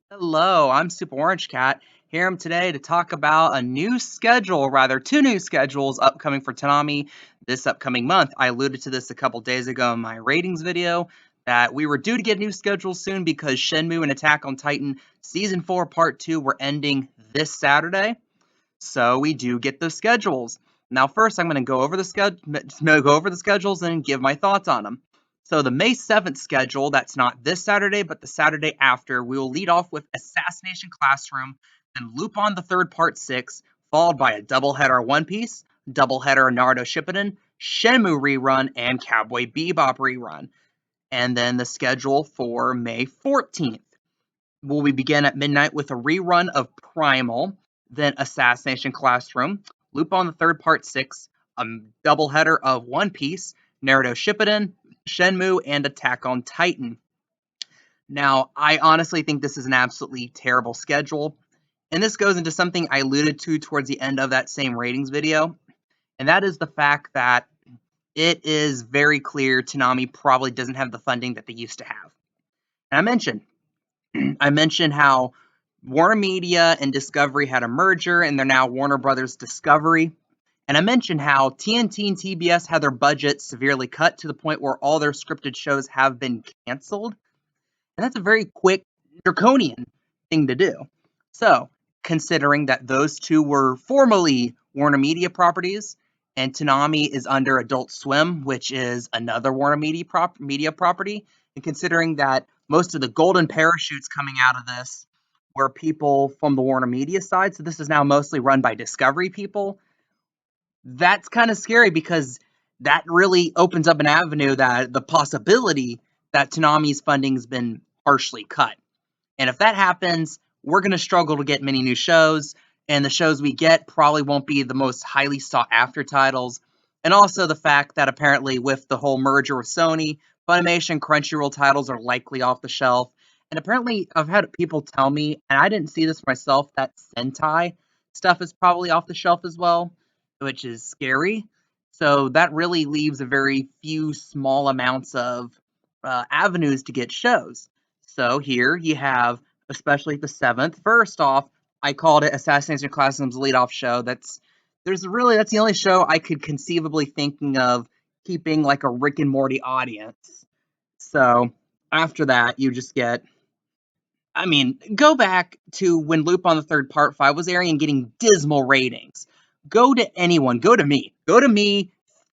Hello, I'm Super Orange Cat. Here I'm today to talk about a new schedule, rather two new schedules upcoming for Toonami this upcoming month. I alluded to this a couple days ago in my ratings video that we were due to get new schedules soon because Shenmue and Attack on Titan Season 4 Part 2 were ending this Saturday. So we do get those schedules. Now, first, I'm going to go over the schedules and give my thoughts on them. So the May 7th schedule, that's not this Saturday, but the Saturday after, we will lead off with Assassination Classroom, then Lupin the Third Part 6, followed by a doubleheader One Piece, doubleheader Naruto Shippuden, Shenmue rerun, and Cowboy Bebop rerun. And then the schedule for May 14th. We begin at midnight with a rerun of Primal, then Assassination Classroom, Lupin the Third Part 6, a doubleheader of One Piece, Naruto Shippuden, Shenmue, and Attack on Titan. Now, I honestly think this is an absolutely terrible schedule, and this goes into something I alluded to towards the end of that same ratings video, and that is the fact that it is very clear Toonami probably doesn't have the funding that they used to have. And I mentioned how Warnermedia and Discovery had a merger, and they're now Warner Brothers Discovery. And I mentioned how TNT and TBS had their budget severely cut to the point where all their scripted shows have been canceled. And that's a very quick, draconian thing to do. So, considering that those two were formerly Warner Media properties, and Toonami is under Adult Swim, which is another Warner Media property, and considering that most of the golden parachutes coming out of this were people from the Warner Media side, so this is now mostly run by Discovery people, that's kind of scary because that really opens up an avenue that the possibility that Toonami's funding has been partially cut. And if that happens, we're going to struggle to get many new shows, and the shows we get probably won't be the most highly sought after titles. And also the fact that apparently with the whole merger with Sony, Funimation Crunchyroll titles are likely off the shelf. And apparently I've had people tell me, and I didn't see this for myself, that Sentai stuff is probably off the shelf as well, which is scary. So that really leaves a very few small amounts of avenues to get shows. So here you have, especially the 7th. First off, I called it Assassination Classroom's leadoff show. That's the only show I could conceivably thinking of keeping like a Rick and Morty audience. So after that, you just get. I mean, go back to when Lupin the Third Part 5 was airing and getting dismal ratings. Go to anyone. Go to me. Go to me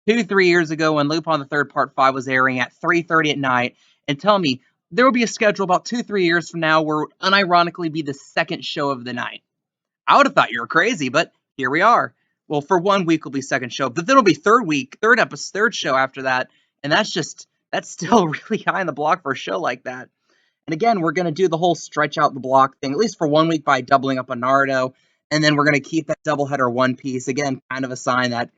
2, 3 years ago when Lupin the Third Part 5 was airing at 3:30 at night and tell me there will be a schedule about 2, 3 years from now where it would unironically be the second show of the night. I would have thought you were crazy, but here we are. Well, for 1 week will be second show, but then it'll be third week, third show after that, and that's still really high in the block for a show like that. And again, we're going to do the whole stretch out the block thing, at least for 1 week by doubling up on Naruto. And then we're going to keep that doubleheader One Piece. Again, kind of a sign that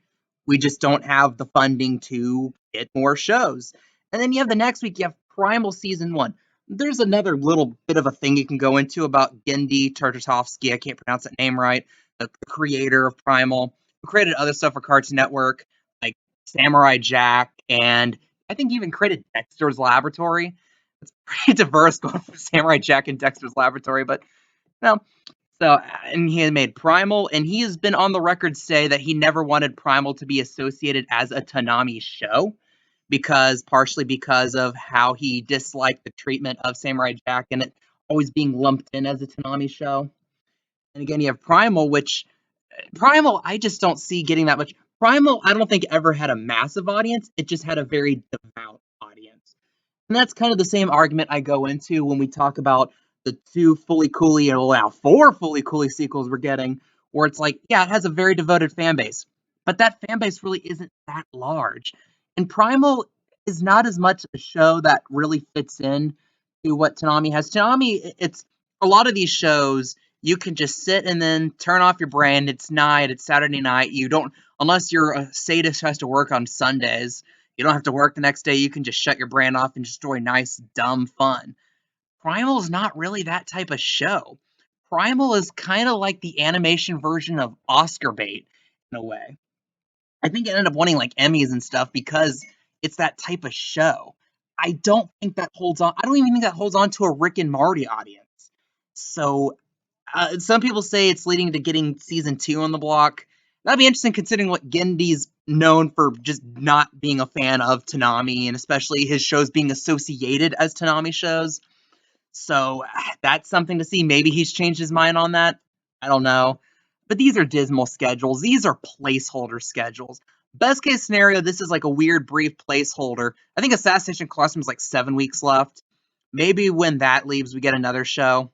we just don't have the funding to get more shows. And then you have the next week, you have Primal Season 1. There's another little bit of a thing you can go into about Gendy Tartakovsky. I can't pronounce that name right. The creator of Primal, who created other stuff for Cartoon Network, like Samurai Jack, and I think he even created Dexter's Laboratory. It's pretty diverse going from Samurai Jack and Dexter's Laboratory, but no. So, and he had made Primal, and he has been on the record say that he never wanted Primal to be associated as a Toonami show, partially because of how he disliked the treatment of Samurai Jack and it always being lumped in as a Toonami show. And again, you have Primal, I just don't see getting that much. Primal, I don't think ever had a massive audience. It just had a very devout audience. And that's kind of the same argument I go into when we talk about the two Fully Cooley and now four Fully Cooley sequels we're getting, where it's like, yeah, it has a very devoted fan base, but that fan base really isn't that large. And Primal is not as much a show that really fits in to what Toonami has. Toonami, it's a lot of these shows you can just sit and then turn off your brain. It's night, it's Saturday night. You don't, unless you're a sadist who has to work on Sundays, you don't have to work the next day. You can just shut your brain off and just enjoy nice, dumb fun. Primal is not really that type of show. Primal is kind of like the animation version of Oscar bait in a way. I think it ended up winning like Emmys and stuff because it's that type of show. I don't think that holds on. I don't even think that holds on to a Rick and Morty audience. So some people say it's leading to getting season 2 on the block. That'd be interesting considering what Gendy's known for just not being a fan of Toonami, and especially his shows being associated as Toonami shows. So that's something to see. Maybe he's changed his mind on that. I don't know. But these are dismal schedules. These are placeholder schedules. Best case scenario, this is like a weird brief placeholder. I think Assassination Classroom is like 7 weeks left. Maybe when that leaves, we get another show.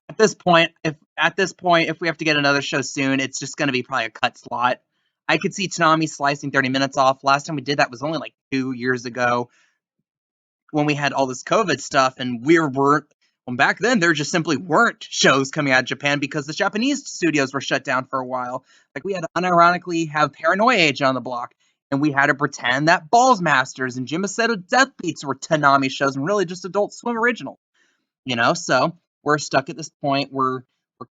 At this point, if we have to get another show soon, it's just going to be probably a cut slot. I could see Toonami slicing 30 minutes off. Last time we did that was only like 2 years ago when we had all this COVID stuff, and we weren't. Well, back then there just simply weren't shows coming out of Japan because the Japanese studios were shut down for a while. Like we had to unironically have Paranoia Agent on the block, and we had to pretend that Balls Masters and Jim Macedo Death Beats were Toonami shows and really just Adult Swim originals. So we're stuck at this point. We're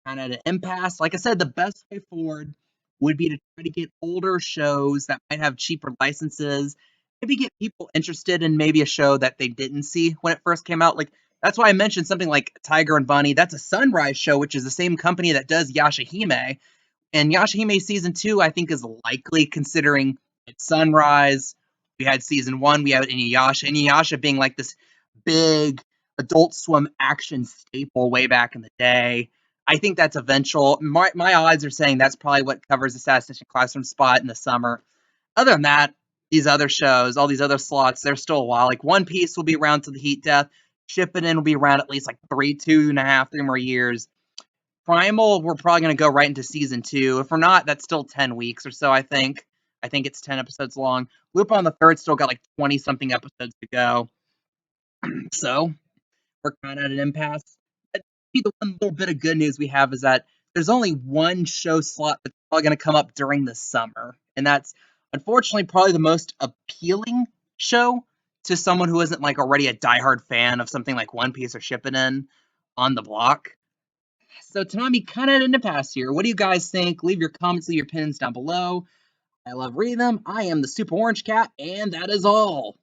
kind of at an impasse. Like I said, the best way forward would be to try to get older shows that might have cheaper licenses, maybe get people interested in maybe a show that they didn't see when it first came out. Like that's why I mentioned something like Tiger and Bunny. That's a Sunrise show, which is the same company that does Yashahime. And Yashahime season 2, I think, is likely considering it's Sunrise. We had season 1, we have Inuyasha being like this big Adult Swim action staple way back in the day. I think that's eventual. My odds are saying that's probably what covers Assassination Classroom spot in the summer. Other than that, these other shows, all these other slots, they're still a while. Like One Piece will be around to the heat death. Shipping will be around at least like 3 more years. Primal, we're probably going to go right into season 2. If we're not, that's still 10 weeks or so, I think. I think it's 10 episodes long. Lupin on the Third still got like 20 something episodes to go. So we're kind of at an impasse. But the one little bit of good news we have is that there's only one show slot that's probably going to come up during the summer. And that's unfortunately probably the most appealing show to someone who isn't like already a diehard fan of something like One Piece or Shippuden on the block. So Toonami kind of in the past here. What do you guys think? Leave your comments, leave your opinions down below. I love reading them. I am the Super Orange Cat, and that is all.